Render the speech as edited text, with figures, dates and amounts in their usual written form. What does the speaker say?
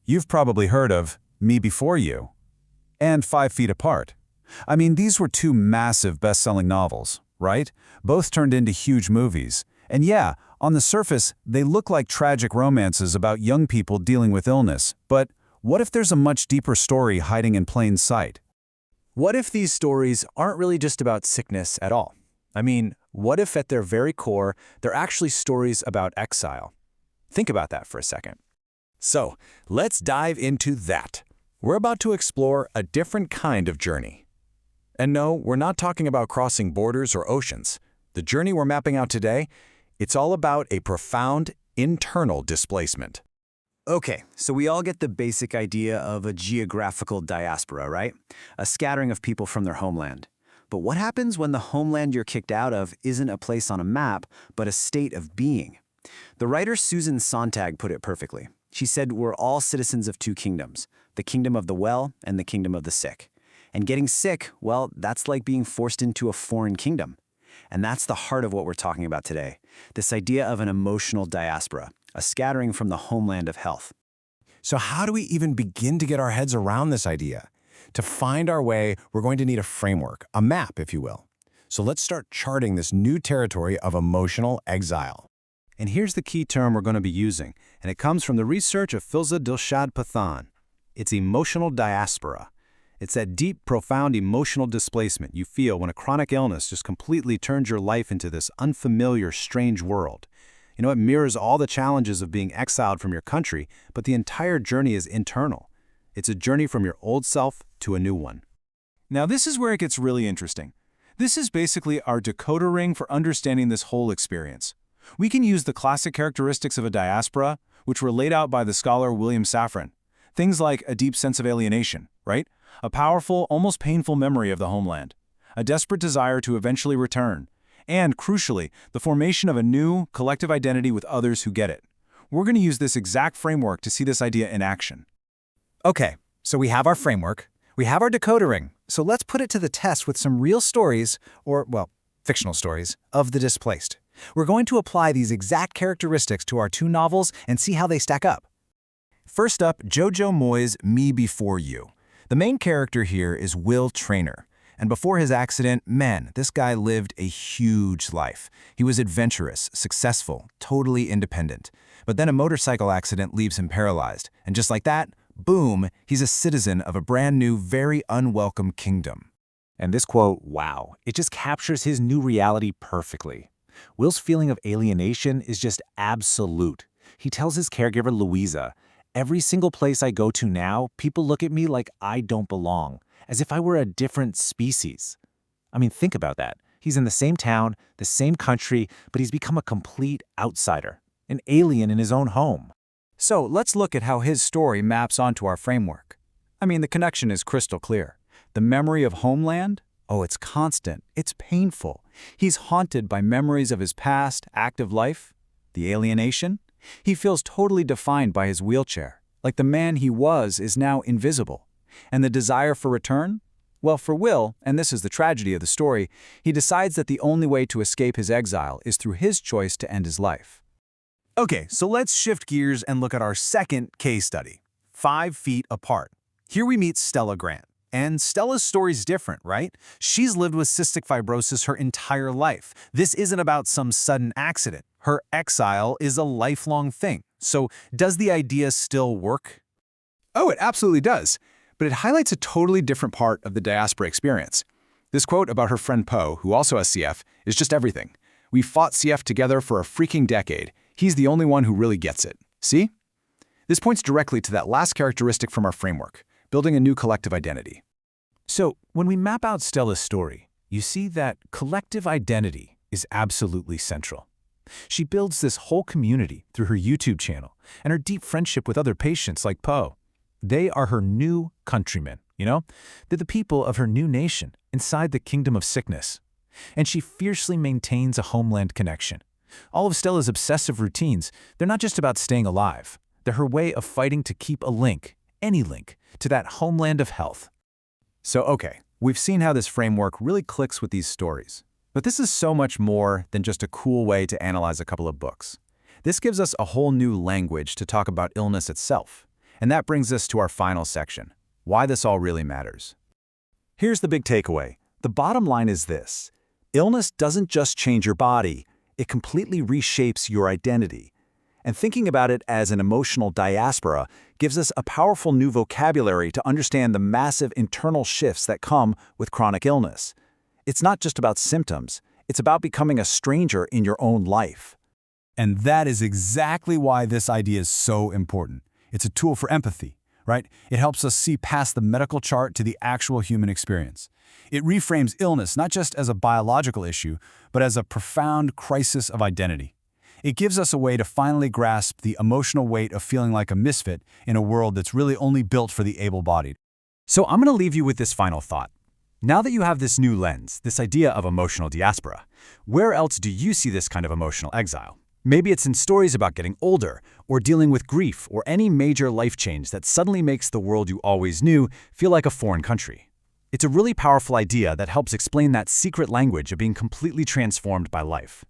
You've probably heard of Me Before You and 5 Feet Apart. I mean, these were two massive best-selling novels, right? Both turned into huge movies. And yeah, on the surface, they look like tragic romances about young people dealing with illness. But what if there's a much deeper story hiding in plain sight? What if these stories aren't really just about sickness at all? I mean, what if at their very core, they're actually stories about exile? Think about that for a second. So, let's dive into that. We're about to explore a different kind of journey. And no, we're not talking about crossing borders or oceans. The journey we're mapping out today, it's all about a profound internal displacement. Okay, so we all get the basic idea of a geographical diaspora, right? A scattering of people from their homeland. But what happens when the homeland you're kicked out of isn't a place on a map, but a state of being? The writer Susan Sontag put it perfectly. She said we're all citizens of two kingdoms, the kingdom of the well and the kingdom of the sick. And getting sick, well, that's like being forced into a foreign kingdom. And that's the heart of what we're talking about today, this idea of an emotional diaspora, a scattering from the homeland of health. So how do we even begin to get our heads around this idea? To find our way, we're going to need a framework, a map, if you will. So let's start charting this new territory of emotional exile. And here's the key term we're going to be using, and it comes from the research of Filza Dilshad Pathan. It's emotional diaspora. It's that deep, profound emotional displacement you feel when a chronic illness just completely turns your life into this unfamiliar, strange world. You know, it mirrors all the challenges of being exiled from your country, but the entire journey is internal. It's a journey from your old self to a new one. Now this is where it gets really interesting. This is basically our decoder ring for understanding this whole experience. We can use the classic characteristics of a diaspora, which were laid out by the scholar William Safran. Things like a deep sense of alienation, right? A powerful, almost painful memory of the homeland. A desperate desire to eventually return. And, crucially, the formation of a new, collective identity with others who get it. We're going to use this exact framework to see this idea in action. Okay, so we have our framework, we have our decoder ring, so let's put it to the test with some real stories, or, well, fictional stories, of the displaced. We're going to apply these exact characteristics to our two novels and see how they stack up. First up, Jojo Moyes' Me Before You. The main character here is Will Traynor. And before his accident, man, this guy lived a huge life. He was adventurous, successful, totally independent. But then a motorcycle accident leaves him paralyzed. And just like that, boom, he's a citizen of a brand new, very unwelcome kingdom. And this quote, wow, it just captures his new reality perfectly. Will's feeling of alienation is just absolute. He tells his caregiver, Louisa, "Every single place I go to now, people look at me like I don't belong, as if I were a different species." I mean, think about that. He's in the same town, the same country, but he's become a complete outsider, an alien in his own home. So let's look at how his story maps onto our framework. I mean, the connection is crystal clear. The memory of homeland? Oh, it's constant. It's painful. He's haunted by memories of his past, active life. The alienation? He feels totally defined by his wheelchair, like the man he was is now invisible. And the desire for return? Well, for Will, and this is the tragedy of the story, he decides that the only way to escape his exile is through his choice to end his life. Okay, so let's shift gears and look at our second case study, 5 Feet Apart. Here we meet Stella Grant. And Stella's story's different, right? She's lived with cystic fibrosis her entire life. This isn't about some sudden accident. Her exile is a lifelong thing. So does the idea still work? Oh, it absolutely does. But it highlights a totally different part of the diaspora experience. This quote about her friend Poe, who also has CF, is just everything. We fought CF together for a freaking decade. He's the only one who really gets it. See? This points directly to that last characteristic from our framework, building a new collective identity. So when we map out Stella's story, you see that collective identity is absolutely central. She builds this whole community through her YouTube channel and her deep friendship with other patients like Poe. They are her new countrymen, you know? They're the people of her new nation inside the kingdom of sickness. And she fiercely maintains a homeland connection. All of Stella's obsessive routines, they're not just about staying alive. They're her way of fighting to keep a link, any link, to that homeland of health. So, okay, we've seen how this framework really clicks with these stories. But this is so much more than just a cool way to analyze a couple of books. This gives us a whole new language to talk about illness itself. And that brings us to our final section, why this all really matters. Here's the big takeaway. The bottom line is this. Illness doesn't just change your body, it completely reshapes your identity. And thinking about it as an emotional diaspora gives us a powerful new vocabulary to understand the massive internal shifts that come with chronic illness. It's not just about symptoms, it's about becoming a stranger in your own life. And that is exactly why this idea is so important. It's a tool for empathy, right? It helps us see past the medical chart to the actual human experience. It reframes illness not just as a biological issue, but as a profound crisis of identity. It gives us a way to finally grasp the emotional weight of feeling like a misfit in a world that's really only built for the able-bodied. So I'm going to leave you with this final thought. Now that you have this new lens, this idea of emotional diaspora, where else do you see this kind of emotional exile? Maybe it's in stories about getting older, or dealing with grief, or any major life change that suddenly makes the world you always knew feel like a foreign country. It's a really powerful idea that helps explain that secret language of being completely transformed by life.